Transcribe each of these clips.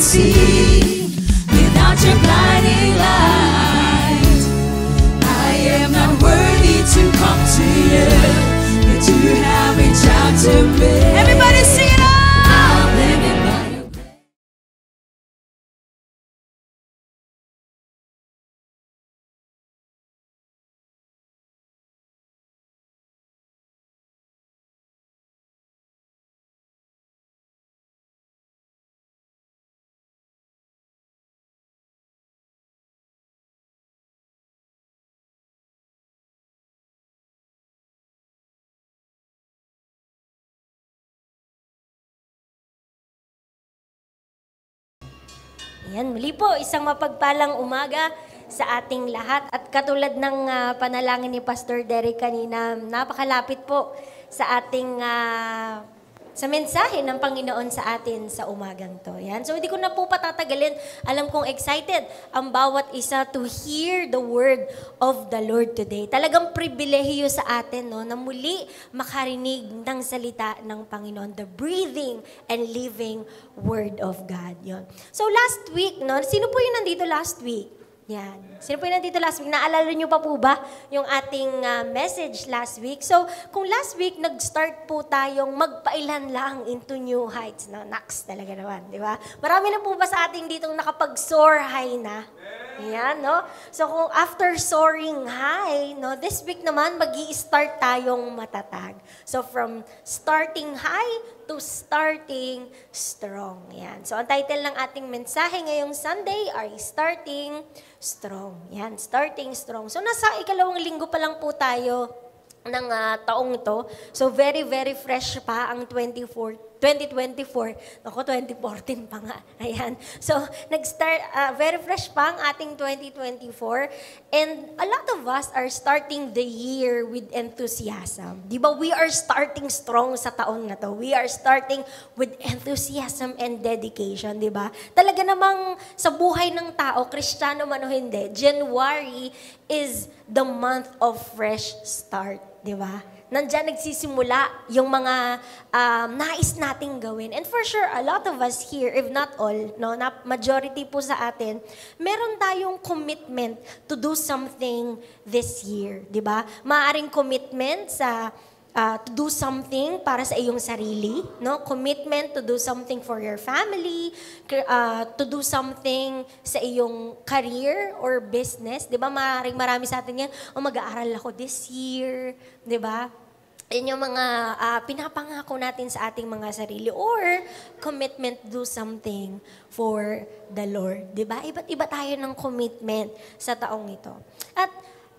see without your blinding light. I am not worthy to come to you, but you have reached out to me. Everybody sing it out! I'm living by your grace. Yan, muli po, isang mapagpalang umaga sa ating lahat. At katulad ng panalangin ni Pastor Derek kanina, napakalapit po sa ating sa mensahe ng Panginoon sa atin sa umagang to. Yan. So hindi ko na po patatagalin. Alam kong excited ang bawat isa to hear the word of the Lord today. Talagang pribilehiyo sa atin no, na muli makarinig ng salita ng Panginoon. The breathing and living word of God. Yon. So last week, no, sino po yung nandito last week? Yan. Sino po yung nandito last week? Naalala niyo pa po ba yung ating message last week? So, kung last week, nag-start po tayong magpailan lang into new heights. No? Naks talaga naman, di ba? Marami na po ba sa ating ditong nakapag-soar high na? Yan, no? So, kung after soaring high, no, this week naman, mag-i-start tayong matatag. So, from starting high to starting strong. Yan. So, ang title ng ating mensahe ngayong Sunday ay Starting Strong. Yan, starting strong. So, nasa ikalawang linggo pa lang po tayo ng taong ito. So, very, very fresh pa ang 2024. Ako, 2014 pa nga. Ayan. So, nag-start, very fresh pa ang ating 2024. And a lot of us are starting the year with enthusiasm. Di ba? We are starting strong sa taon na to. We are starting with enthusiasm and dedication. Di ba? Talaga namang sa buhay ng tao, Kristiyano man o hindi, January is the month of fresh start. Di ba? Nandiyan nagsisimula yung mga nais nating gawin. And for sure, a lot of us here, if not all, no, majority po sa atin, meron tayong commitment to do something this year. Di ba? Maaring commitment sa to do something para sa iyong sarili, no? Commitment to do something for your family, to do something sa iyong career or business. Di ba? Maaaring marami sa atin yan, mag-aaral ako this year. Di ba? Yan yung mga pinapangako natin sa ating mga sarili or commitment to do something for the Lord. Diba? Iba't iba tayo ng commitment sa taong ito. At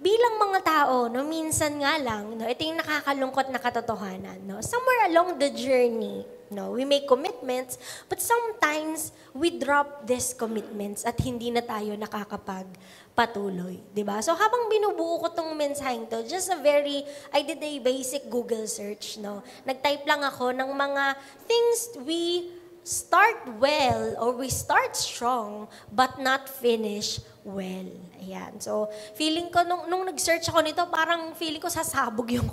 bilang mga tao, no, minsan nga lang, no, ito yung nakakalungkot na katotohanan. No? Somewhere along the journey, no, we make commitments, but sometimes we drop these commitments at hindi na tayo nakakapagpatuloy. Diba? So habang binubuo ko tong mensaheng to, I did a basic Google search. No? Nag-type lang ako ng mga things we start well or we start strong but not finish well. Ayan. So, feeling ko, nung nag-search ako nito, parang feeling ko sasabog yung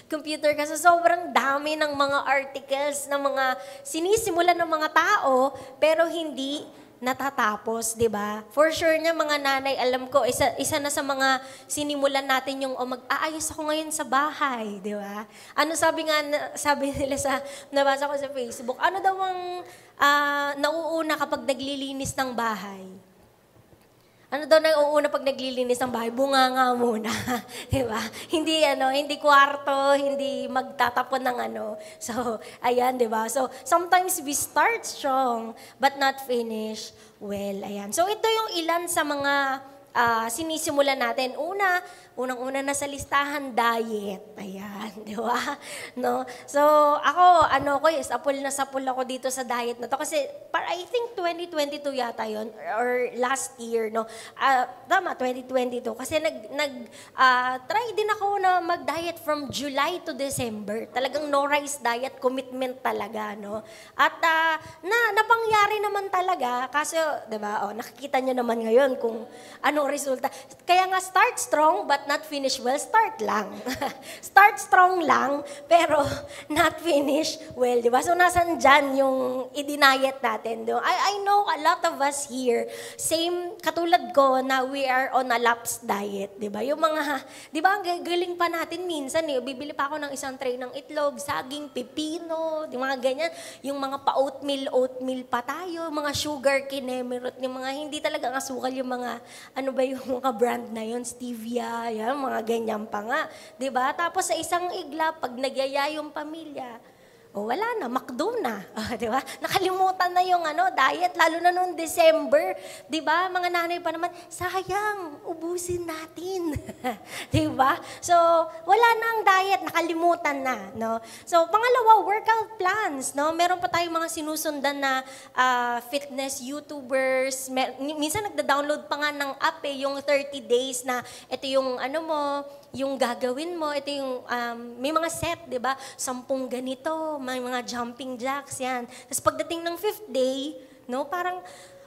computer kasi sobrang dami ng mga articles, ng mga sinisimulan ng mga tao, pero hindi natatapos, di ba? For sure niya, mga nanay, alam ko, isa na sa mga sinimulan natin yung, mag-aayos ako ngayon sa bahay, di ba? Ano sabi nila nabasa ko sa Facebook, ano daw ang nauuna kapag naglilinis ng bahay? Ano daw nauuna pag naglilinis ng bahay? Bunganga muna. Diba? Hindi kwarto, hindi magtatapon ng So, ayan, diba? So, sometimes we start strong, but not finish well. Ayan. So, ito yung ilan sa mga sinisimulan natin. Unang-una na sa listahan, diet. Ayan, di ba? No? So, ako, sapul ako dito sa diet na to. Kasi, I think 2022 yata yon or last year, no? Tama, 2022. Kasi try din ako na mag-diet from July to December. Talagang no rice diet, commitment talaga, no? At napangyari naman talaga. Kasi, di ba, nakikita nyo naman ngayon kung anong resulta. Kaya nga, start strong but but not finish well, start lang. Start strong lang, pero not finish well, di ba? So, nasan dyan yung i-diet natin? Do? I know a lot of us here, same, katulad ko, na we are on a lapse diet, di ba? Yung mga, di ba, ang galing pa natin minsan, bibili pa ako ng isang tray ng itlog, saging, pipino, yung mga ganyan, yung mga oatmeal pa tayo, mga sugar kinemerot, yung mga hindi talagang asukal, yung mga, ano ba yung mga brand na yun, stevia, yan, mga ganyan pa nga. Diba? Tapos sa isang igla, pag nagyaya yung pamilya, wala na, McDo na. Diba? Nakalimutan na yung diet, lalo na noong December. Diba? Mga nanay pa naman, sayang, ubusin natin. Diba? So, wala na ang diet, nakalimutan na. No? So, pangalawa, workout plans. No? Meron pa tayong mga sinusundan na fitness YouTubers. Minsan nagda-download pa nga ng app yung 30 days na ito yung yung gagawin mo, ito yung, may mga set, di ba? 10 ganito, may mga jumping jacks, yan. Tapos pagdating ng 5th day, no, parang,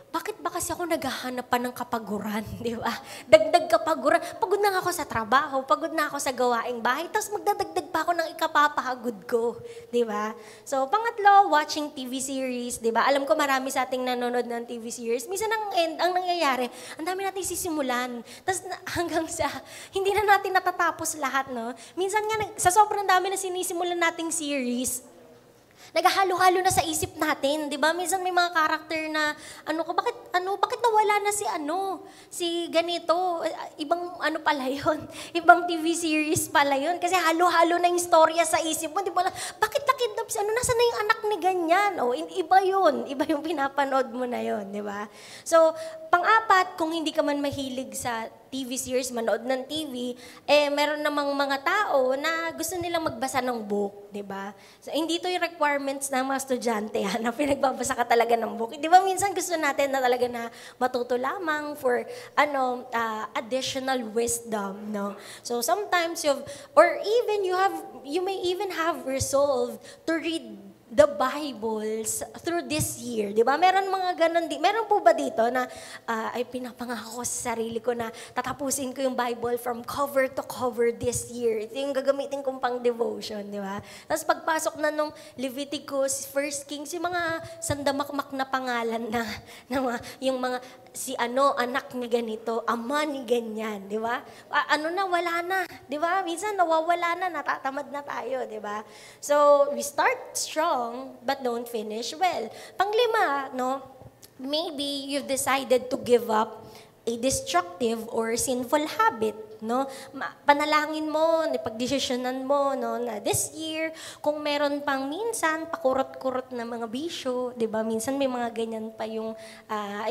bakit ba kasi ako naghahanap pa ng kapaguran, di ba? Dagdag kapaguran. Pagod na ako sa trabaho, pagod na ako sa gawaing bahay, tapos magdadagdag pa ako ng ikapapahagod ko, di ba? So, pangatlo, watching TV series, di ba? Alam ko marami sa ating nanonood ng TV series. Minsan ang nangyayari, ang dami natin sisimulan. Tapos hanggang sa, hindi na natin natatapos lahat, no? Minsan nga, sa sobrang dami na sinisimulan nating series, naghahalo-halo na sa isip natin, 'di ba? Minsan may mga karakter na bakit nawala na si ganito, ibang pala 'yon, ibang TV series pala 'yon kasi halo-halo na yung storya sa isip mo, 'di ba? Bakit nakidnap si nasaan na yung anak ni ganyan? Iba 'yon, iba yung pinapanood mo na 'yon, 'di ba? So, pang-apat, kung hindi ka man mahilig sa TV series, manood ng TV, meron namang mga tao na gusto nilang magbasa ng book, di ba? So, hindi to yung requirements ng mga estudyante, na pinagbabasa ka talaga ng book. Di ba, minsan gusto natin na talaga na matuto lamang for, additional wisdom, no? So, sometimes you may even have resolved to read the Bibles through this year. Di ba? Meron mga ganun. Meron po ba dito na ay pinapangako ko sa sarili ko na tatapusin ko yung Bible from cover to cover this year. Ito yung gagamitin kong pang devotion. Di ba? Tapos pagpasok na nung Leviticus, 1 Kings, yung mga sandamakmak na pangalan na yung mga anak ni ganito, ama ni ganyan, di ba? Wala na, di ba? Minsan nawawala na, natatamad na tayo, di ba? So, we start strong, but don't finish well. Panglima, no? Maybe you've decided to give up a destructive or sinful habit, no? Panalangin mo, ipagdesisyonan mo, no, na this year, kung meron pang minsan, pakurot-kurot na mga bisyo, di ba? Minsan may mga ganyan pa yung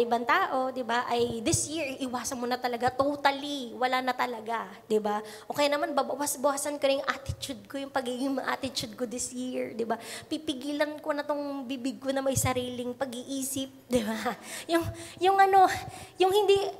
ibang tao, di ba? Ay, this year, iwasan mo na talaga totally, wala na talaga, di ba? Okay naman, babawas-bawasan ko rin yung attitude ko, yung pagiging attitude ko this year, di ba? Pipigilan ko na tong bibig ko na may sariling pag-iisip, di ba? Yung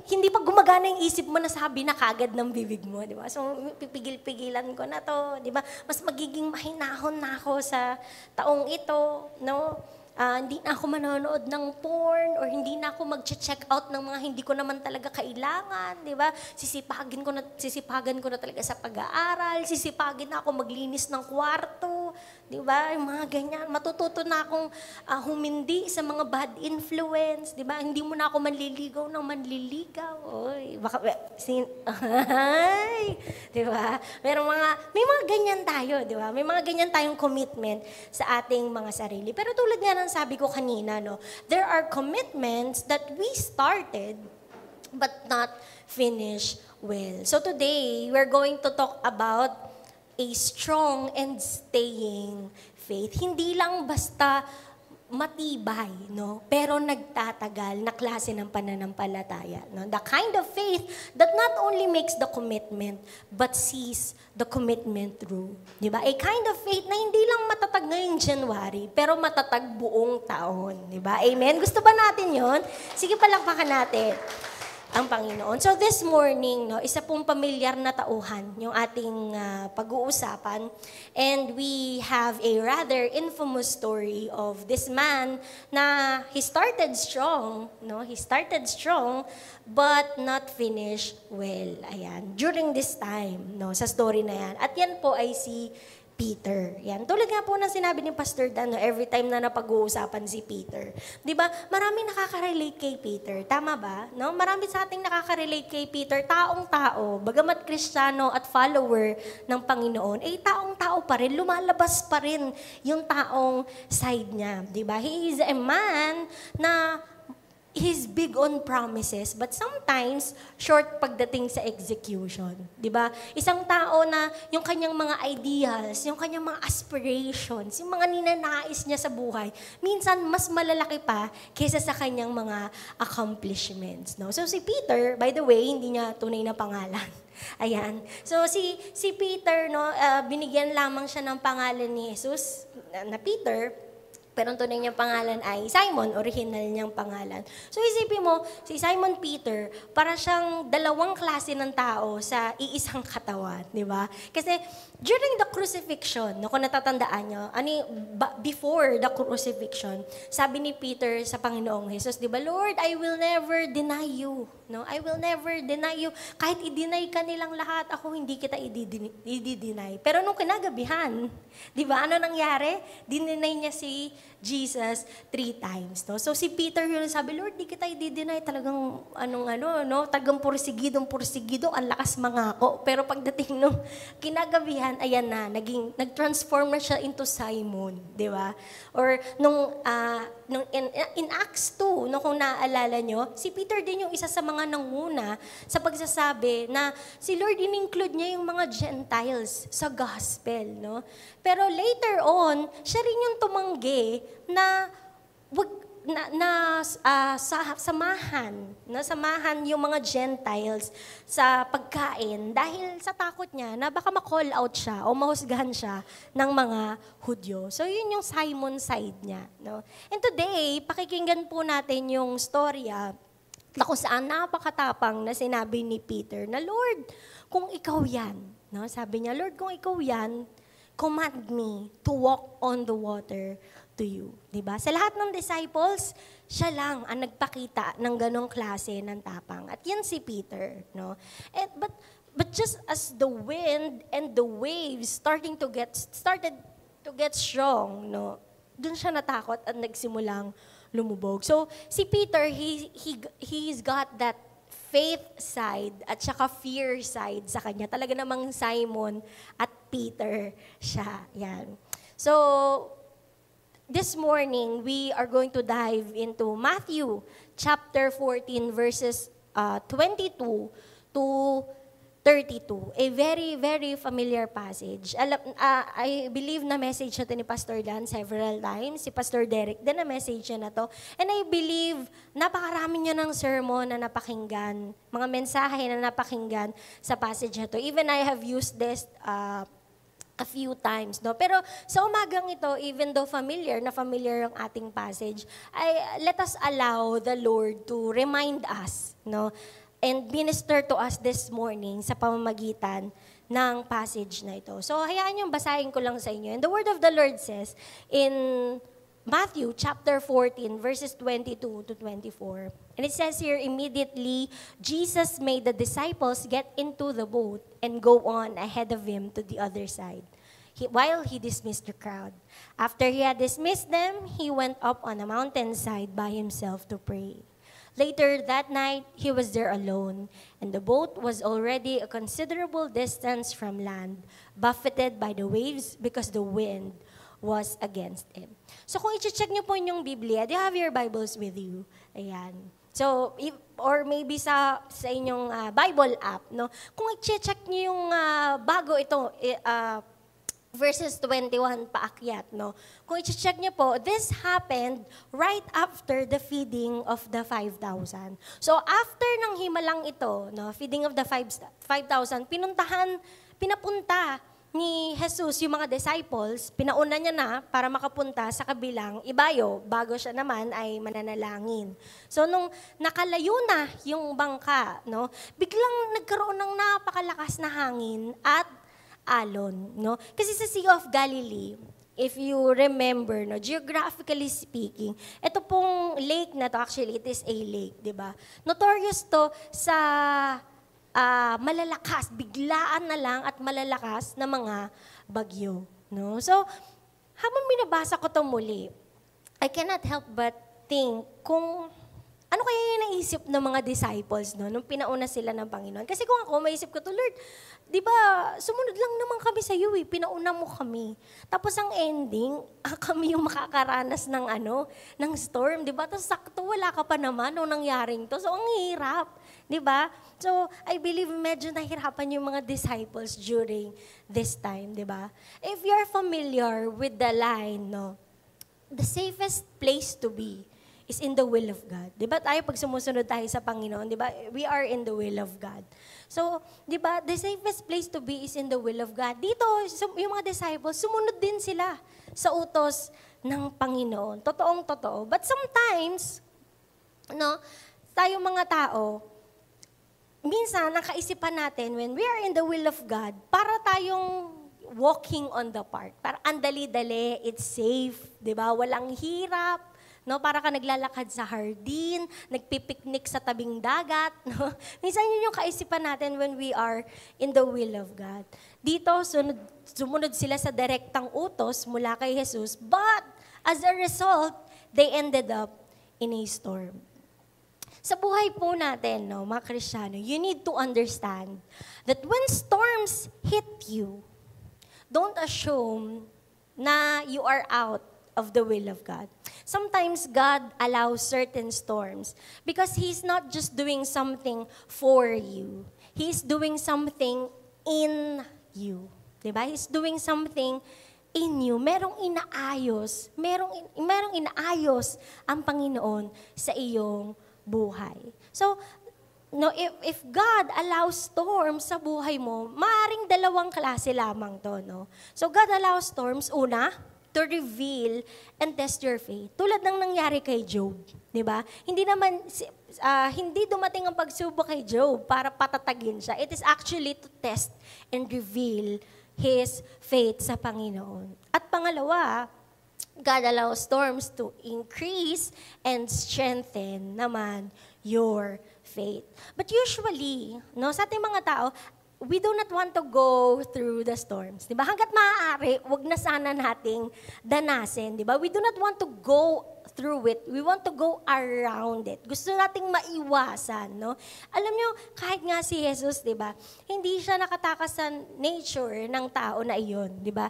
hindi pa gumagana yung isip mo na sabi na kagad ng bibig mo, di ba? So, pipigil-pigilan ko na to, di ba? Mas magiging mahinahon na ako sa taong ito, no? Hindi na ako manonood ng porn or hindi na ako mag-check out ng mga hindi ko naman talaga kailangan, di ba? Sisipagan ko na talaga sa pag-aaral, sisipagin na ako maglinis ng kwarto, di ba? Yung mga ganyan. Matututo na akong humindi sa mga bad influence, di ba? Hindi mo na ako manliligaw ng manliligaw. Oy, di ba? May mga ganyan tayo, di ba? May mga ganyan tayong commitment sa ating mga sarili. Pero tulad nga ng sabi ko kanina, no, there are commitments that we started but not finished well. So today, we're going to talk about a strong and staying faith. Hindi lang basta matibay, no? Pero nagtatagal na klase ng pananampalataya, no? The kind of faith that not only makes the commitment but sees the commitment through. Di ba? A kind of faith na hindi lang matatag ngayong January, pero matatag buong taon. Di ba? Amen? Gusto ba natin yon? Sige, palakpakan natin. ang Panginoon. So this morning, no, isa pong pamilyar na tauhan yung ating pag-uusapan. And we have a rather infamous story of this man na he started strong, no? He started strong but not finished well. Ayan. During this time, no, sa story na yan. At yan po ay si Peter. Yan. Tulad nga po ng sinabi ni Pastor Dan, no, every time na napag-uusapan si Peter. Di ba? Marami nakaka-relate kay Peter. Tama ba? No? Marami sa ating nakaka-relate kay Peter. Taong-tao, bagamat Kristiyano at follower ng Panginoon, eh taong-tao pa rin, lumalabas pa rin yung taong side niya. Di ba? He is a man na he's big on promises, but sometimes short pagdating sa execution. Di ba? Isang tao na yung kanyang mga ideals, yung kanyang mga aspirations, yung mga ninanais niya sa buhay, minsan mas malalaki pa kaysa sa kanyang mga accomplishments. No? So si Peter, by the way, hindi niya tunay na pangalan. Ayan. So si Peter, no, binigyan lamang siya ng pangalan ni Jesus na Peter. Pero ang tunay niyang pangalan ay Simon, original niyang pangalan. So isipin mo, si Simon Peter, para siyang dalawang klase ng tao sa iisang katawan, di ba? Kasi during the crucifixion, no, kung natatandaan niyo, before the crucifixion, sabi ni Peter sa Panginoong Jesus, di ba, Lord, I will never deny you. No, I will never deny you. Kahit i-deny ka nilang lahat, ako hindi kita i-deny. Pero nung kinagabihan, di ba, ano nangyari? Dineny niya si Jesus 3 times. No? So si Peter yun sabi, Lord, di kita i-deny. Talagang tagang pursigido, ang lakas mangako. Pero pagdating nung kinagabihan, ayan na, nag-transform na siya into Simon. Di ba? Or nung in Acts 2, no, kung naaalala nyo, si Peter din yung isa sa mga nanguna sa pagsasabi na si Lord in-include niya yung mga Gentiles sa gospel. No? Pero later on, siya rin yung tumanggi na samahan yung mga Gentiles sa pagkain dahil sa takot niya na baka ma-call out siya o mahusgahan siya ng mga Hudyo. So yun yung Simon side niya. No? And today, pakikinggan po natin yung storya na kung saan napakatapang na sinabi ni Peter na, Lord, kung ikaw yan, no? Sabi niya, Lord, kung ikaw yan, command me to walk on the water to you. Diba? Sa lahat ng disciples, siya lang ang nagpakita ng ganong klase ng tapang. At yan si Peter. No? But just as the wind and the waves started to get strong, no? Doon siya natakot at nagsimulang lumubog. So, si Peter, he's got that faith side at saka fear side sa kanya. Talaga namang Simon at Peter siya. Yan. So, this morning, we are going to dive into Matthew chapter 14 verses 22 to 32. A very, very familiar passage. I believe na message na ito ni Pastor Dan several times. Si Pastor Derek din na message na to. And I believe napakarami niya ng sermon na napakinggan, mga mensahe na napakinggan sa passage na to. Even I have used this a few times, no? Pero sa umagang ito, even though familiar ang ating passage, let us allow the Lord to remind us, no? And minister to us this morning sa pamamagitan ng passage na ito. So, hayaan niyong basahin ko lang sa inyo. And the word of the Lord says in Matthew chapter 14, verses 22 to 24. And it says here, immediately, Jesus made the disciples get into the boat and go on ahead of him to the other side, while he dismissed the crowd. After he had dismissed them, he went up on a mountainside by himself to pray. Later that night, he was there alone, and the boat was already a considerable distance from land, buffeted by the waves because the wind was against him. So kung i-check niyo po yung Biblia, do you have your Bibles with you? Ayan. So, or maybe sa inyong Bible app, no? Kung i-check niyo yung bago ito, verses 21 paakyat, no? Kung i-check niyo po, this happened right after the feeding of the 5,000. So, after ng himalang ito, no, feeding of the 5,000, pinapunta ni Jesus yung mga disciples, pinauna niya na para makapunta sa kabilang ibayo, bago siya naman ay mananalangin. So nung nakalayo na yung bangka, no, biglang nagkaroon ng napakalakas na hangin at alon, no? Kasi sa Sea of Galilee, if you remember, no, geographically speaking, ito pong lake na to, actually it is a lake, 'di ba? Notorious to sa malalakas, biglaan na lang at malalakas na mga bagyo, no? So, habang binabasa ko 'to muli, I cannot help but think kung ano kaya yung naisip ng mga disciples, no, nung pinauna sila ng Panginoon. Kasi kung ako, maisip ko to, Lord, di ba, sumunod lang naman kami sa iyo, pinauna mo kami. Tapos ang ending, kami yung makakaranas ng ng storm, di ba? Tapos sakto, wala ka pa naman nung nangyaring to. So, ang hirap, di ba? So, I believe medyo nahirapan yung mga disciples during this time, di ba? If you're familiar with the line, no, the safest place to be is in the will of God. Di ba tayo pag sumusunod tayo sa Panginoon, di ba? We are in the will of God. So, di ba, the safest place to be is in the will of God. Dito, yung mga disciples, sumunod din sila sa utos ng Panginoon. Totoong-totoo. But sometimes, no, tayong mga tao, minsan, nakaisipan natin, when we are in the will of God, para tayong walking on the park. Para andali-dali, it's safe, di ba? Walang hirap. No, para ka naglalakad sa hardin, nagpipiknik sa tabing dagat. No? Minsan yun yung kaisipan natin when we are in the will of God. Dito, sumunod sila sa direktang utos mula kay Jesus, but as a result, they ended up in a storm. Sa buhay po natin, no, mga Kristiyano, you need to understand that when storms hit you, don't assume na you are out of the will of God. Sometimes God allows certain storms because He's not just doing something for you. He's doing something in you. Diba? He's doing something in you. Merong inaayos. Merong inaayos ang Panginoon sa iyong buhay. So, no, if God allows storms sa buhay mo, maaaring dalawang klase lamang to, no? So, God allows storms, una, to reveal and test your faith. Tulad ng nangyari kay Job, di ba? Hindi dumating ang pagsubok kay Job para patatagin siya. It is actually to test and reveal his faith sa Panginoon. At pangalawa, God allows storms to increase and strengthen naman your faith. But usually, no, sa ating mga tao, we do not want to go through the storms. Diba? Hanggat maaari, wag na sana nating danasin. Diba? We do not want to go through it. We want to go around it. Gusto nating maiwasan. No? Alam nyo, kahit nga si Jesus, diba, hindi siya nakatakas sa nature ng tao na iyon. Diba?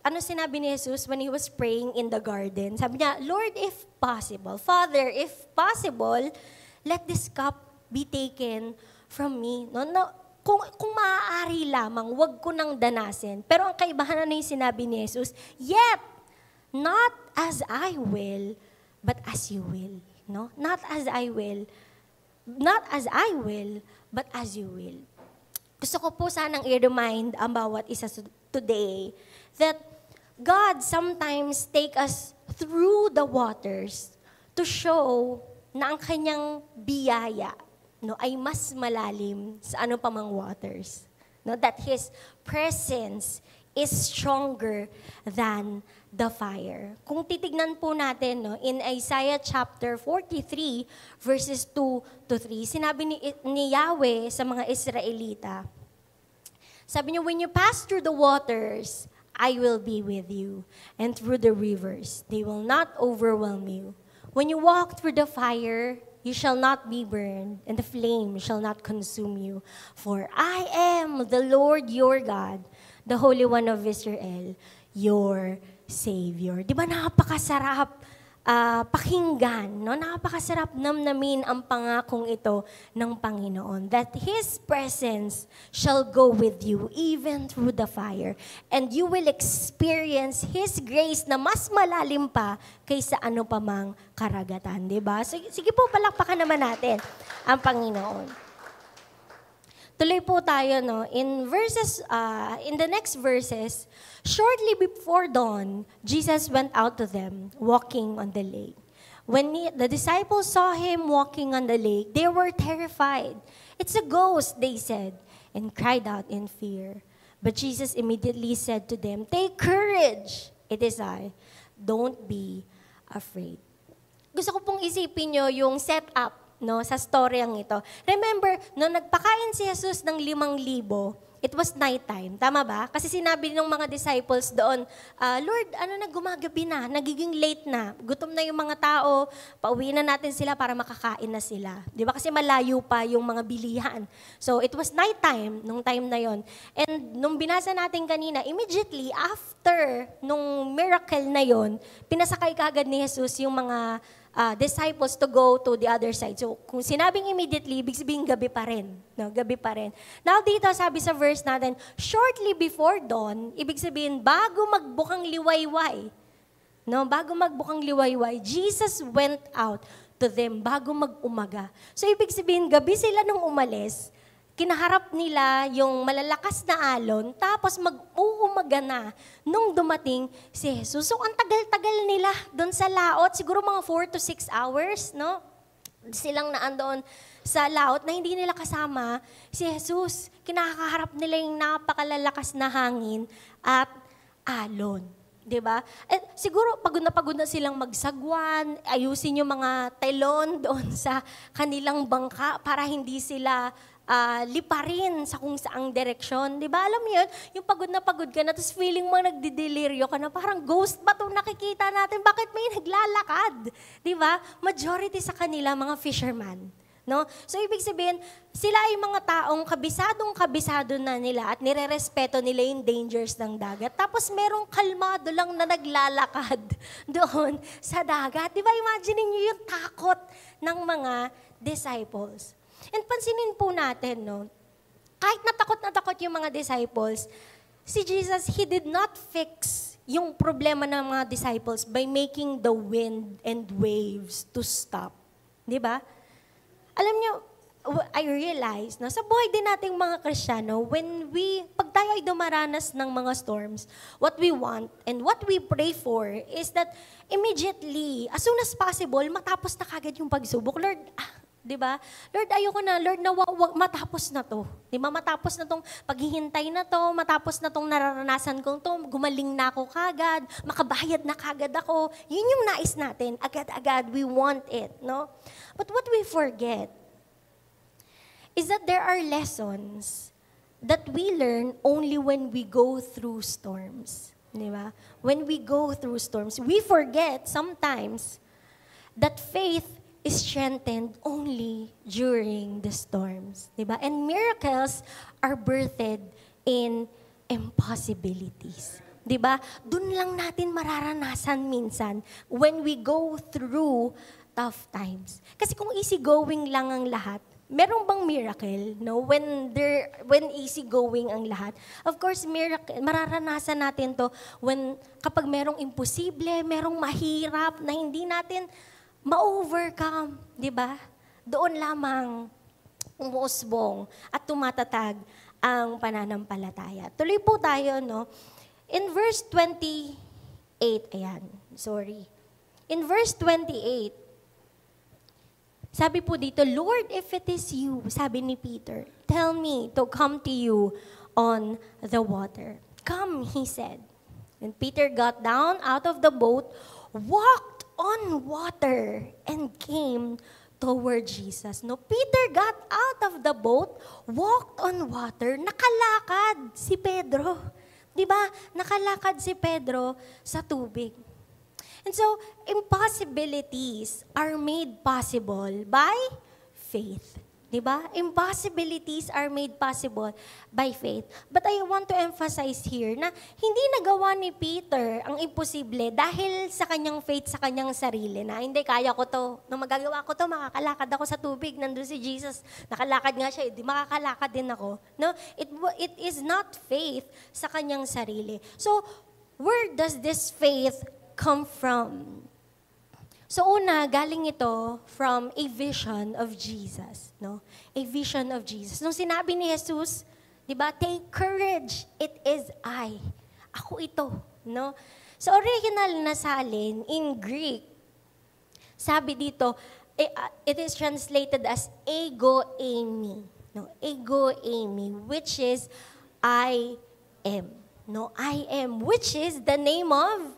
Ano sinabi ni Jesus when He was praying in the garden? Sabi niya, Lord, if possible, Father, if possible, let this cup be taken from me. No, kung maaari lamang, wag ko nang danasin. Pero ang kaibahan na yung sinabi ni Jesus, yet, not as I will, but as you will. No? Not as I will, but as you will. Gusto ko po sanang i-remind ang bawat isa today that God sometimes take us through the waters to show na ang kanyang biyaya, no, ay mas malalim sa ano pa mang waters. No, that His presence is stronger than the fire. Kung titignan po natin, no, in Isaiah chapter 43, verses 2 to 3, sinabi ni Yahweh sa mga Israelita, sabi niya, when you pass through the waters, I will be with you. And through the rivers, they will not overwhelm you. When you walk through the fire, you shall not be burned, and the flame shall not consume you. For I am the Lord your God, the Holy One of Israel, your Savior. Di ba napakasarap pakinggan, no? Napakasarap namnamin ang pangakong ito ng Panginoon, that His presence shall go with you even through the fire, and you will experience His grace na mas malalim pa kaysa ano pa mang karagatan, di ba? Sige po, palakpakan naman natin ang Panginoon. Tuloy po tayo, no? In the next verses, shortly before dawn, Jesus went out to them, walking on the lake. When the disciples saw him walking on the lake, they were terrified. "It's a ghost," they said, and cried out in fear. But Jesus immediately said to them, "Take courage, it is I. Don't be afraid." Gusto ko pong isipin nyo yung setup, no, sa storyang ito. Remember, nung nagpakain si Jesus ng 5,000, it was nighttime. Tama ba? Kasi sinabi ng mga disciples doon, Lord, gumagabi na, nagiging late na. Gutom na yung mga tao, pauwi na natin sila para makakain na sila. Di ba? Kasi malayo pa yung mga bilihan. So, it was nighttime nung time na yon. And nung binasa natin kanina, immediately after nung miracle na yon, pinasakay kagad ni Jesus yung mga disciples to go to the other side. So, kung sinabing immediately, ibig sabihin gabi pa rin. No, gabi pa rin. Now, dito sabi sa verse natin, shortly before dawn, ibig sabihin, bago magbukang liwayway. No, bago magbukang liwayway, Jesus went out to them bago mag-umaga. So, ibig sabihin, gabi sila nung umalis, kinaharap nila yung malalakas na alon, tapos mag-uumaga na nung dumating si Jesus. So, ang tagal-tagal nila doon sa laot, siguro mga 4 to 6 hours, no? Silang naandoon sa laot na hindi nila kasama si Jesus. Kinakaharap nila yung napakalalakas na hangin at alon. Diba? At siguro pagod na silang magsagwan, ayusin yung mga telon doon sa kanilang bangka para hindi sila liparin sa kung saang direksyon. Di ba? Alam mo yun, yung pagod ka na, tapos feeling mo nagdideliryo ka na, parang ghost ba itong nakikita natin? Bakit may naglalakad? Di ba? Majority sa kanila, mga fisherman. No? So, ibig sabihin, sila ay mga taong kabisado na nila at nirerespeto nila yung dangers ng dagat. Tapos, merong kalmado lang na naglalakad doon sa dagat. Di ba? Imagine niyo yung takot ng mga disciples. And pansinin po natin, no, kahit na takot yung mga disciples, si Jesus, He did not fix yung problema ng mga disciples by making the wind and waves to stop. Di ba? Alam nyo, I realize na sa buhay din nating mga Kristiyano, pag tayo ay dumaranas ng mga storms, what we want and what we pray for is that immediately, as soon as possible, matapos na kagad yung pagsubok. Lord, di ba? Lord, ayoko na. Lord, matapos na to. Di ba? Matapos na tong paghihintay na to, matapos na tong nararanasan kong to, gumaling na ako kagad, makabayad na kagad ako. Yun yung nais natin. Agad-agad, we want it, no? But what we forget is that there are lessons that we learn only when we go through storms. Di ba? When we go through storms, we forget sometimes that faith is strengthened only during the storms. Diba? And miracles are birthed in impossibilities. Diba? Doon lang natin mararanasan minsan when we go through tough times. Kasi kung easygoing lang ang lahat, merong bang miracle? No? When easygoing ang lahat, of course, miracle, mararanasan natin to kapag merong imposible, merong mahirap na hindi natin ma-overcome, di ba? Doon lamang umuusbong at tumatatag ang pananampalataya. Tuloy po tayo, no? In verse 28, In verse 28, sabi po dito, Lord, if it is you, sabi ni Peter, tell me to come to you on the water. Come, he said. And Peter got down out of the boat, walked on water and came toward Jesus. No, Peter got out of the boat, walked on water, nakalakad si Pedro. 'Di ba? Nakalakad si Pedro sa tubig. And so, impossibilities are made possible by faith. Diba? Impossibilities are made possible by faith. But I want to emphasize here na hindi nagawa ni Peter ang imposible dahil sa kanyang faith sa kanyang sarili na hindi, kaya ko to. Nung magagawa ko to, makakalakad ako sa tubig. Nandun si Jesus. Nakalakad nga siya, di makakalakad din ako. No? It is not faith sa kanyang sarili. So, where does this faith come from? So una, galing ito from a vision of Jesus, no? A vision of Jesus. Nung sinabi ni Jesus, 'di ba? Take courage, it is I. Ako ito, no? Sa original na salin in Greek, sabi dito, it is translated as ego eimi, no? Ego eimi, which is I am, no? I am, which is the name of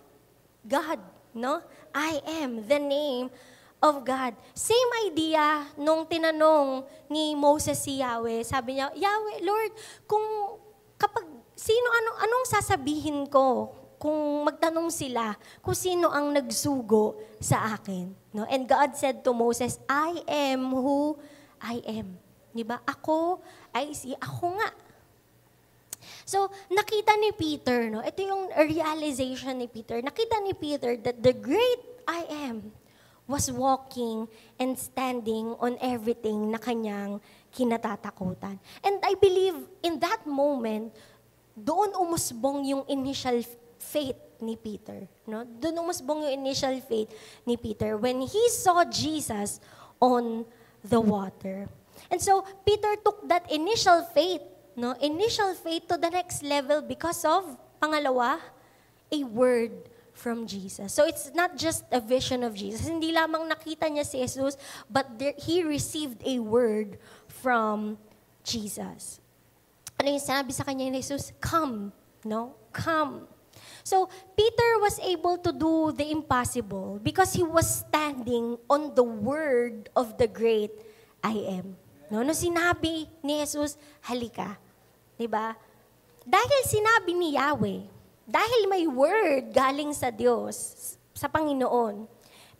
God, no? I am the name of God. Same idea nung tinanong ni Moses si Yahweh. Sabi niya, Yahweh, Lord, anong sasabihin ko kung magtanong sila kung sino ang nagsugo sa akin? No? And God said to Moses, I am who I am. Diba? Ako nga. So, nakita ni Peter, no? Ito yung realization ni Peter. Nakita ni Peter that the great I am was walking and standing on everything na kanyang kinatatakutan. And I believe in that moment, doon umusbong yung initial faith ni Peter. No? Doon umusbong yung initial faith ni Peter when he saw Jesus on the water. And so, Peter took that initial faith, no? Initial faith to the next level because of, pangalawa, a word from Jesus. So it's not just a vision of Jesus. Hindi lamang nakita niya si Jesus, but he received a word from Jesus. Ano yung sinabi sa kanya ni Jesus? Come, no? Come. So Peter was able to do the impossible because he was standing on the word of the great I am. No, sinabi ni Jesus, halika. Diba? Dahil sinabi ni Yahweh, dahil may word galing sa Diyos, sa Panginoon,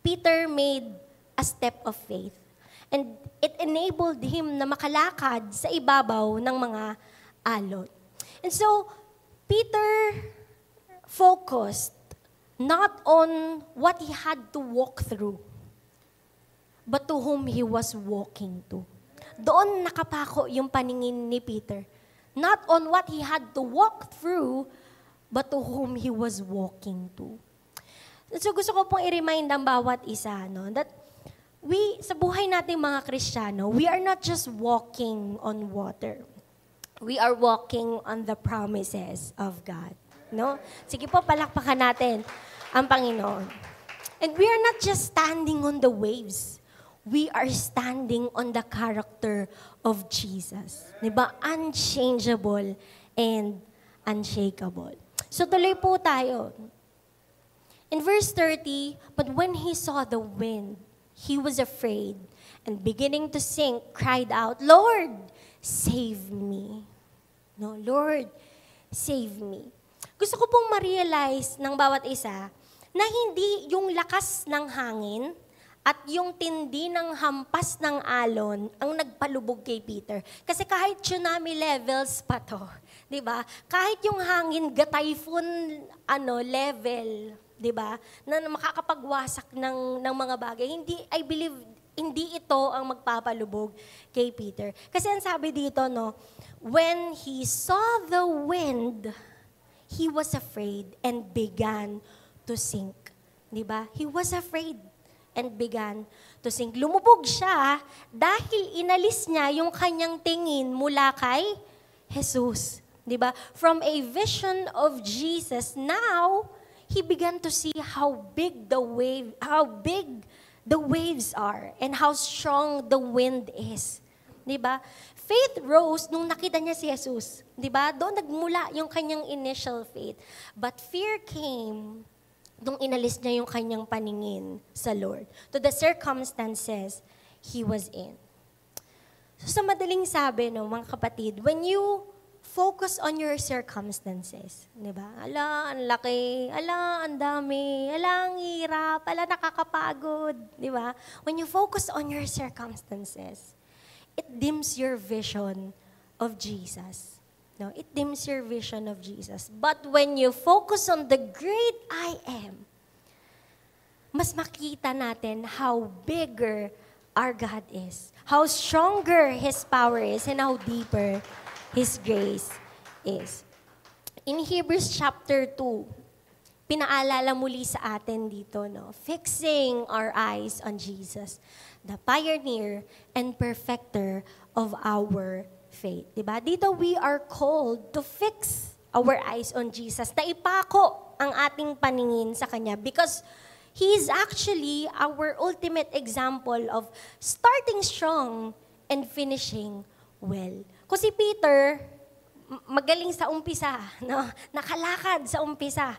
Peter made a step of faith. And it enabled him na makalakad sa ibabaw ng mga alon. And so, Peter focused not on what he had to walk through, but to whom he was walking to. Doon nakapako yung paningin ni Peter. Not on what he had to walk through, but to whom he was walking to. So gusto ko pong i-remind ang bawat isa, no, that sa buhay natin mga Kristiyano, we are not just walking on water. We are walking on the promises of God. No? Sige po, palakpakan natin ang Panginoon. And we are not just standing on the waves. We are standing on the character of Jesus. Diba? Unchangeable and unshakable. So tuloy po tayo. In verse 30, but when he saw the wind, he was afraid and beginning to sink, cried out, Lord, save me. No, Lord, save me. Gusto ko pong ma-realize ng bawat isa na hindi yung lakas ng hangin at yung tindi ng hampas ng alon ang nagpalubog kay Peter. Kasi kahit tsunami levels pa to, di ba? Kahit yung hangin typhoon level, di ba? Na makakapagwasak ng mga bagay, I believe, hindi ito ang magpapalubog kay Peter. Kasi ang sabi dito, no, when he saw the wind, he was afraid and began to sink. Di ba? He was afraid and began to sink. Lumubog siya dahil inalis niya yung kanyang tingin mula kay Jesus. Di ba? From a vision of Jesus, now, he began to see how big the waves are and how strong the wind is. Diba? Faith rose nung nakita niya si Jesus. Diba? Doon nagmula yung kanyang initial faith. But fear came nung inalis niya yung kanyang paningin sa Lord. To the circumstances he was in. So sa madaling sabi, no, mga kapatid, when you focus on your circumstances, diba? Ala, ang laki. Ala, ang dami. Ala, ang hirap. Ala, nakakapagod. Diba? When you focus on your circumstances, it dims your vision of Jesus. No, it dims your vision of Jesus. But when you focus on the great I am, mas makita natin how bigger our God is, how stronger His power is, and how deeper His grace is. In Hebrews chapter 2, pinaalala muli sa atin dito, no? Fixing our eyes on Jesus, the pioneer and perfecter of our faith. Diba? Dito we are called to fix our eyes on Jesus, na ipako ang ating paningin sa Kanya because He is actually our ultimate example of starting strong and finishing well. Kung si Peter, magaling sa umpisa, no? Nakalakad sa umpisa.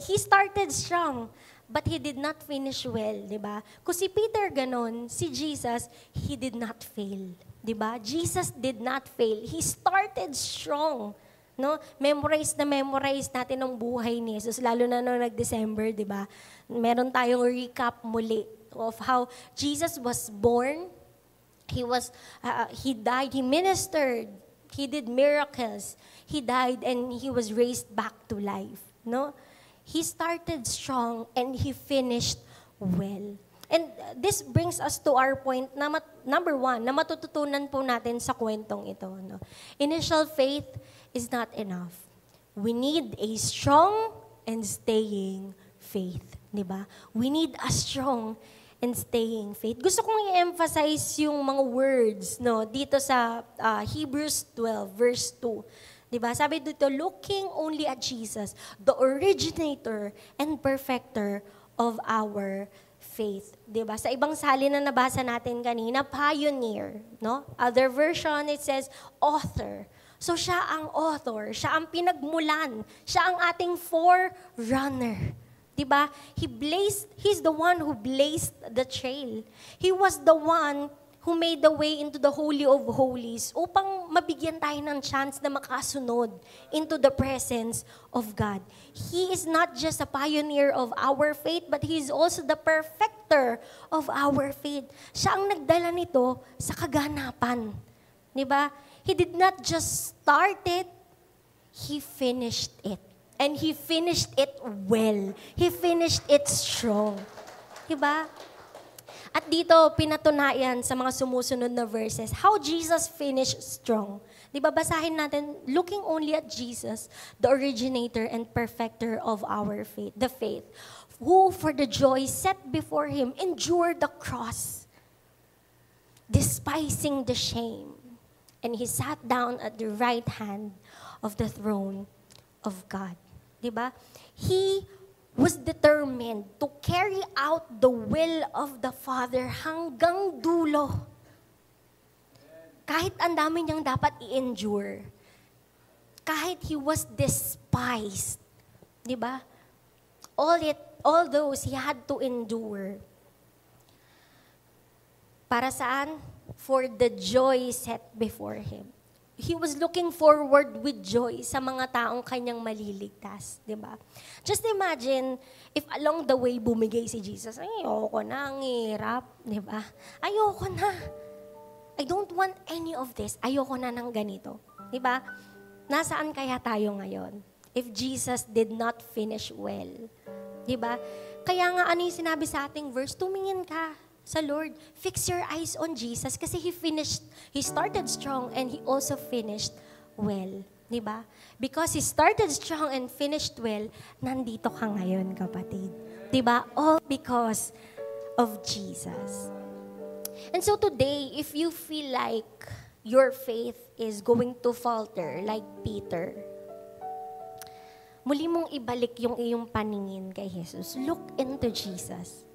He started strong, but he did not finish well, di ba? Kung si Peter ganon, si Jesus, he did not fail, di ba? Jesus did not fail. He started strong, no? Memorize natin ang buhay ni Jesus, lalo na noong nag-December, di ba? Meron tayong recap muli of how Jesus was born, he died, he ministered, he did miracles, he died, and he was raised back to life, no? He started strong and he finished well. And this brings us to our point, number one, na matututunan po natin sa kwentong ito. No? Initial faith is not enough. We need a strong and staying faith. Diba? We need a strong and staying faith. Gusto kong i-emphasize yung mga words no, dito sa Hebrews 12, verse 2. Diba? Sabi dito, looking only at Jesus, the originator and perfecter of our faith. Diba? Sa ibang salin na nabasa natin kanina, pioneer. No? Other version, it says author. So siya ang author, siya ang pinagmulan, siya ang ating forerunner. Diba? He's the one who blazed the trail. He was the one who made the way into the Holy of Holies upang mabigyan tayo ng chance na makasunod into the presence of God. He is not just a pioneer of our faith, but He is also the perfecter of our faith. Siya ang nagdala nito sa kaganapan. Diba? He did not just start it, He finished it. And He finished it well. He finished it strong. Diba? At dito, pinatunayan sa mga sumusunod na verses, how Jesus finished strong. Di ba, basahin natin, looking only at Jesus, the originator and perfecter of our faith, the faith, who for the joy set before Him endured the cross, despising the shame, and He sat down at the right hand of the throne of God. Di ba? He was determined to carry out the will of the Father hanggang dulo. Kahit ang dami niyang dapat i-endure. Kahit He was despised. Di ba? All those He had to endure. Para saan? For the joy set before Him. He was looking forward with joy sa mga taong kanyang maliligtas, di ba? Just imagine if along the way bumigay si Jesus, ayoko na, ang hirap, di ba? Ayoko na. I don't want any of this. Ayoko na ng ganito. Di ba? Nasaan kaya tayo ngayon? If Jesus did not finish well. Di ba? Kaya nga ano yung sinabi sa ating verse, tumingin ka sa Lord. Fix your eyes on Jesus kasi He started strong and He also finished well. Diba? Because He started strong and finished well, nandito ka ngayon, kapatid. Diba? All because of Jesus. And so today, if you feel like your faith is going to falter like Peter, muli mong ibalik yung iyong paningin kay Jesus. Look into Jesus.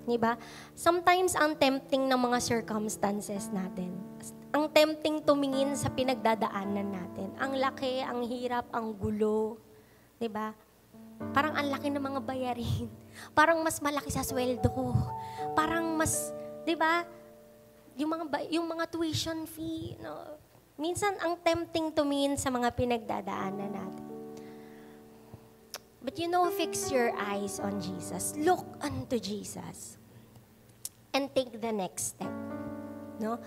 Diba? Sometimes, ang tempting ng mga circumstances natin. Ang tempting tumingin sa pinagdadaanan natin. Ang laki, ang hirap, ang gulo. Diba? Parang ang laki ng mga bayarin. Parang mas malaki sa sweldo ko. Parang mas, diba? Yung mga tuition fee. No? Minsan, ang tempting tumingin sa mga pinagdadaanan natin. But fix your eyes on Jesus. Look unto Jesus. And take the next step. No?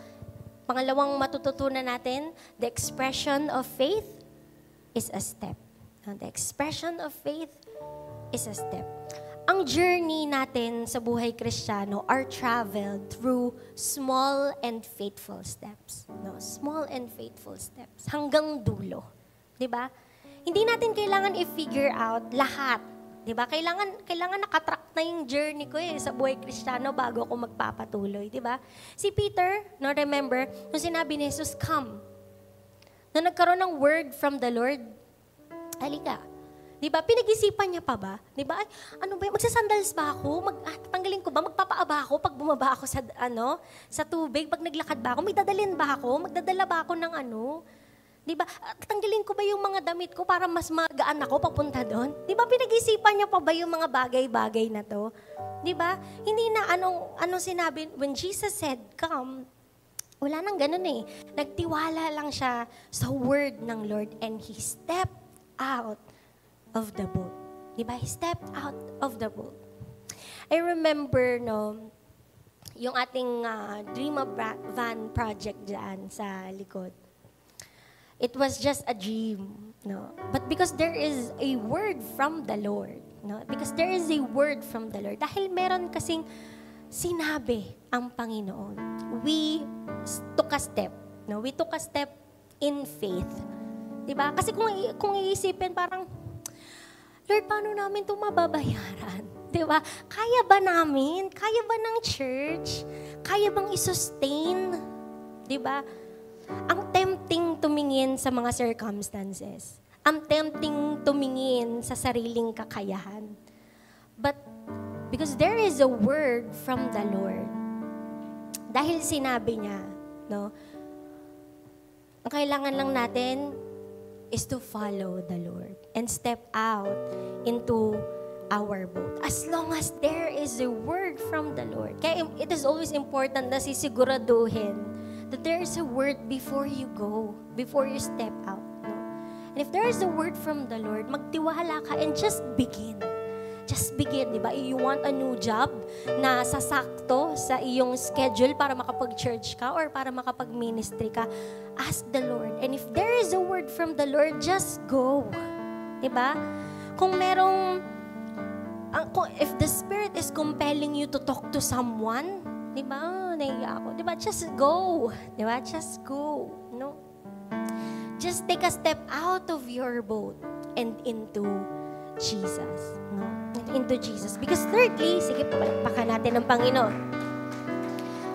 Pangalawang matututunan natin, the expression of faith is a step. The expression of faith is a step. Ang journey natin sa buhay Kristiyano are traveled through small and faithful steps. No? Small and faithful steps. Hanggang dulo. Diba? Hindi natin kailangan i-figure out lahat Diba? Kailangan nakatrack na yung journey ko sa buhay Kristiyano bago ako magpapatuloy. Diba? Si Peter, no, remember, nung sinabi ni Jesus, come. Nung nagkaroon ng word from the Lord, halika. Diba? Pinag-isipan niya pa ba? Diba? Ay, ano ba? Magsasandals ba ako? Tatanggalin ko ba? Magpapaaba ako pag bumaba ako sa tubig? Pag naglakad ba ako? May dadalhin ba ako? Magdadala ba ako ng ano? Diba? Tanggalin ko ba yung mga damit ko para mas magaan ako papunta doon? Diba? Pinag-isipan niya pa ba yung mga bagay-bagay na to? Diba? Hindi na anong sinabi, when Jesus said, come, wala nang ganun eh. Nagtiwala lang siya sa word ng Lord and he stepped out of the boat. Diba? He stepped out of the boat. I remember, no, yung ating Dream a Van project dyan sa likod. It was just a dream, no? But because there is a word from the Lord, no? Because there is a word from the Lord. Dahil meron kasing sinabi ang Panginoon. We took a step, no? We took a step in faith. Diba? Kasi kung iisipin parang, Lord, paano namin ito mababayaran? Diba? Kaya ba namin? Kaya ba ng church? Kaya bang i-sustain? Diba? Ang tempting tumingin sa mga circumstances. Ang tempting tumingin sa sariling kakayahan. But because there is a word from the Lord, dahil sinabi niya, no, ang kailangan lang natin is to follow the Lord and step out into our boat. As long as there is a word from the Lord. Kaya it is always important na sisiguraduhin that there is a word before you go, before you step out. No? And if there is a word from the Lord, magtiwala ka and just begin. Just begin, di ba? You want a new job na sasakto sa iyong schedule para makapag-church ka or para makapag-ministry ka, ask the Lord. And if there is a word from the Lord, just go. Di ba? Kung if the Spirit is compelling you to talk to someone, diba? Naiya ako. Diba? Just go. Diba? Just go. No? Just take a step out of your boat and into Jesus. No? Into Jesus. Because thirdly, sige, palakpakan natin ng Panginoon.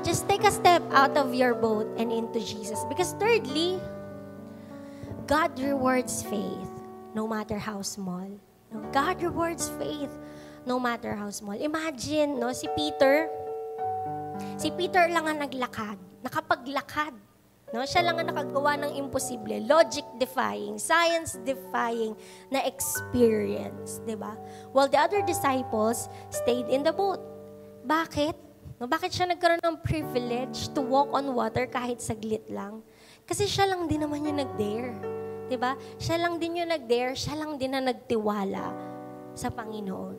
Just take a step out of your boat and into Jesus. Because thirdly, God rewards faith no matter how small. No? God rewards faith no matter how small. Imagine, no, si Peter lang ang naglakad, nakapaglakad. No? Siya lang ang nakagawa ng imposible, logic-defying, science-defying na experience. Diba? While the other disciples stayed in the boat. Bakit? No, bakit siya nagkaroon ng privilege to walk on water kahit saglit lang? Kasi siya lang din naman yung nag-dare. Diba? Siya lang din yung nag-dare, siya lang din na nagtiwala sa Panginoon.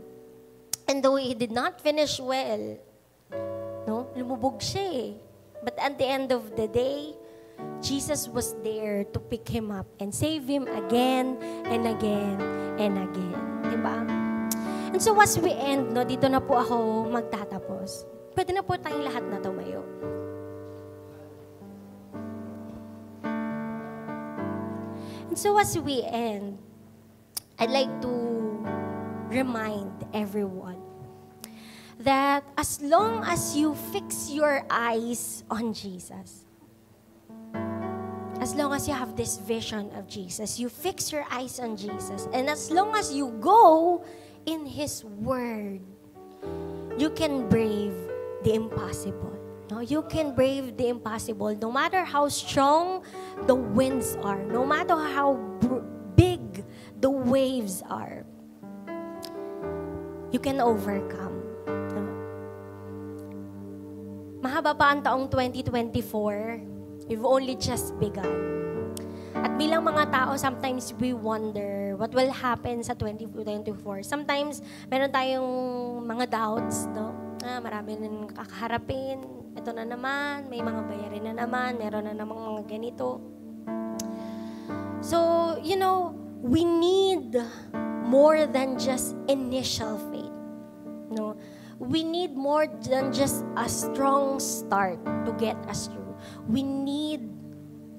And though he did not finish well, no? Lumubog siya eh. But at the end of the day, Jesus was there to pick him up and save him again and again and again. Diba? And so as we end, no, dito na po ako magtatapos. Pwede na po tayong lahat na tumayo. And so as we end, I'd like to remind everyone that as long as you fix your eyes on Jesus, as long as you have this vision of Jesus, you fix your eyes on Jesus, and as long as you go in His Word, you can brave the impossible. No, you can brave the impossible no matter how strong the winds are, no matter how big the waves are. You can overcome. Mahaba pa ang taong 2024. We've only just begun. At bilang mga tao, sometimes we wonder what will happen sa 2024. Sometimes, meron tayong mga doubts, no? Marami nang kakaharapin. Ito na naman, may mga bayarin na naman, meron na namang mga ganito. So, you know, we need more than just initial faith. No? We need more than just a strong start to get us through. We need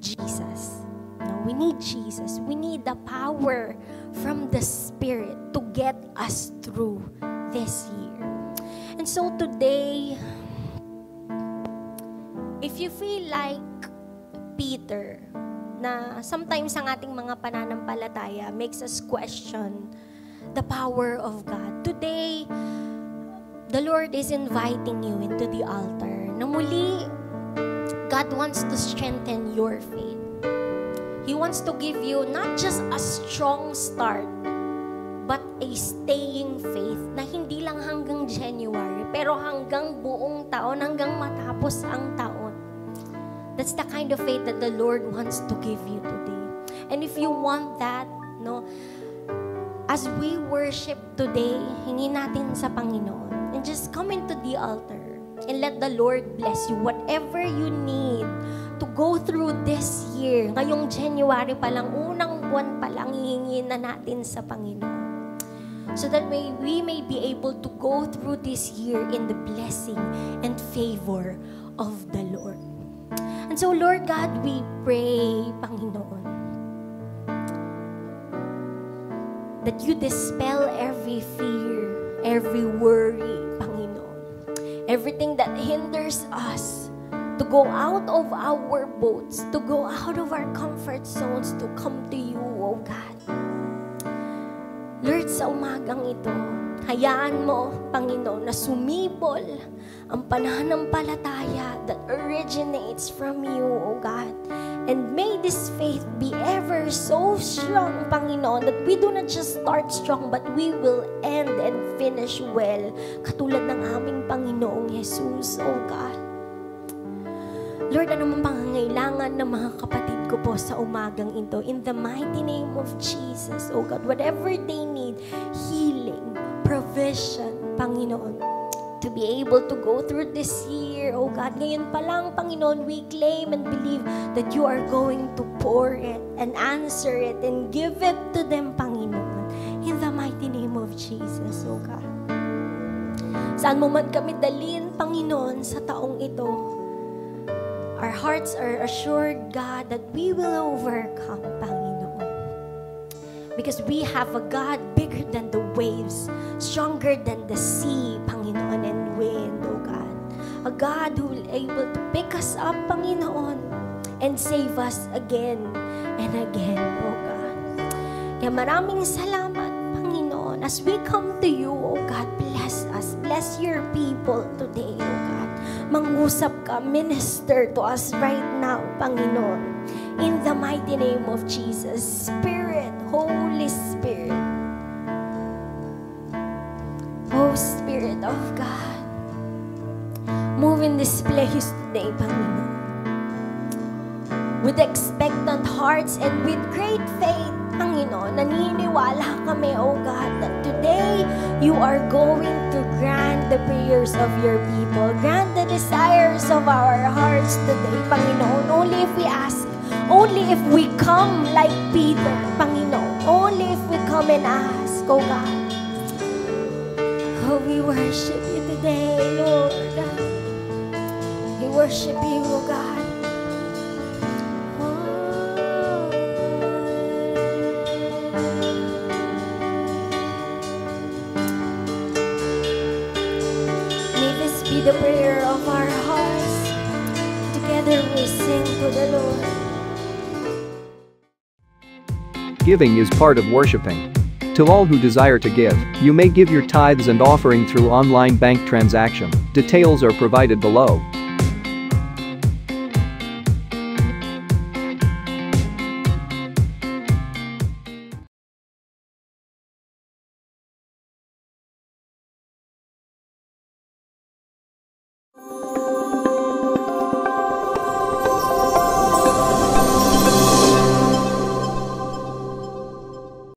Jesus. No, we need Jesus. We need the power from the Spirit to get us through this year. And so today, if you feel like Peter, na sometimes ang ating mga pananampalataya makes us question the power of God. Today, the Lord is inviting you into the altar. Na muli, God wants to strengthen your faith. He wants to give you not just a strong start, but a staying faith na hindi lang hanggang January, pero hanggang buong taon, hanggang matapos ang taon. That's the kind of faith that the Lord wants to give you today. And if you want that, no, as we worship today, hingi natin sa Panginoon, and just come into the altar and let the Lord bless you. Whatever you need to go through this year, ngayong January pa lang, unang buwan pa lang, hihingin na natin sa Panginoon. So that we may be able to go through this year in the blessing and favor of the Lord. And so, Lord God, we pray, Panginoon, that you dispel every fear, every worry, Panginoon. Everything that hinders us to go out of our boats, to go out of our comfort zones, to come to you, oh God. Lord, sa umagang ito, hayaan mo, Panginoon, na sumibol ang pananampalataya that originates from you, O God. And may this faith be ever so strong, Panginoon, that we do not just start strong, but we will end and finish well, katulad ng aming Panginoong Jesus, O God. Lord, ano mang pangangailangan ng mga kapatid ko po sa umagang ito, in the mighty name of Jesus, O God, whatever they need, healing, provision, Panginoon, to be able to go through this year, O God, ngayon pa lang, Panginoon, we claim and believe that you are going to pour it and answer it and give it to them, Panginoon, in the mighty name of Jesus, O God. Saan mo man kami dalhin, Panginoon, sa taong ito, our hearts are assured, God, that we will overcome, Panginoon. Because we have a God bigger than the waves, stronger than the sea, Panginoon, and wind, oh God. A God who will able to pick us up, Panginoon, and save us again and again, oh God. Kaya maraming salamat, Panginoon, as we come to you, oh God, bless us, bless your people today, oh God. Mangusap ka, minister to us right now, Panginoon. In the mighty name of Jesus, Spirit, Holy Spirit, oh Spirit of God, move in this place today, Panginoon. With expectant hearts and with great faith, Panginoon, naniniwala kami, oh God, that today you are going to grant the prayers of your people, grant the desires of our hearts today, Panginoon. Only if we ask, only if we come like Peter, Panginoon, only if we come and ask, oh God. Oh, we worship you today, Lord. We worship you, oh God. The prayer of our hearts. Together we sing to the Lord. Giving is part of worshiping. To all who desire to give, you may give your tithes and offering through online bank transaction. Details are provided below.